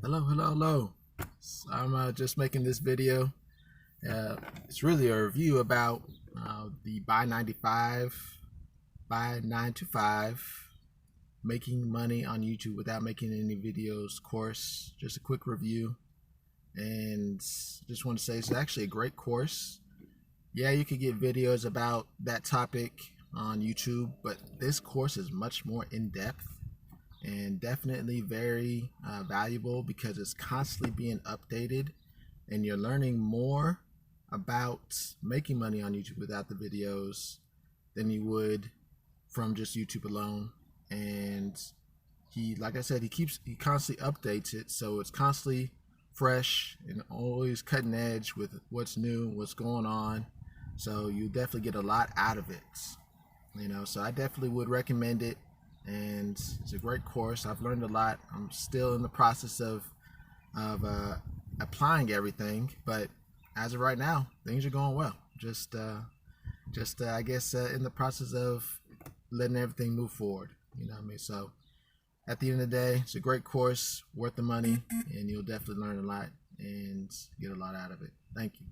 Hello. So I'm just making this video. It's really a review about the buy 95, buy 9 to 5, making money on YouTube without making any videos course. Just a quick review, and just want to say it's actually a great course. Yeah, you could get videos about that topic on YouTube, but this course is much more in depth and definitely very valuable because it's constantly being updated and you're learning more about making money on YouTube without the videos than you would from just YouTube alone. And like I said, he constantly updates it, so it's constantly fresh and always cutting edge with what's new, what's going on. So you definitely get a lot out of it. So I definitely would recommend it, and it's a great course. I've learned a lot. I'm still in the process of applying everything, but as of right now, things are going well. Just I guess in the process of letting everything move forward. You know what I mean? So at the end of the day, it's a great course, worth the money, and you'll definitely learn a lot and get a lot out of it. Thank you.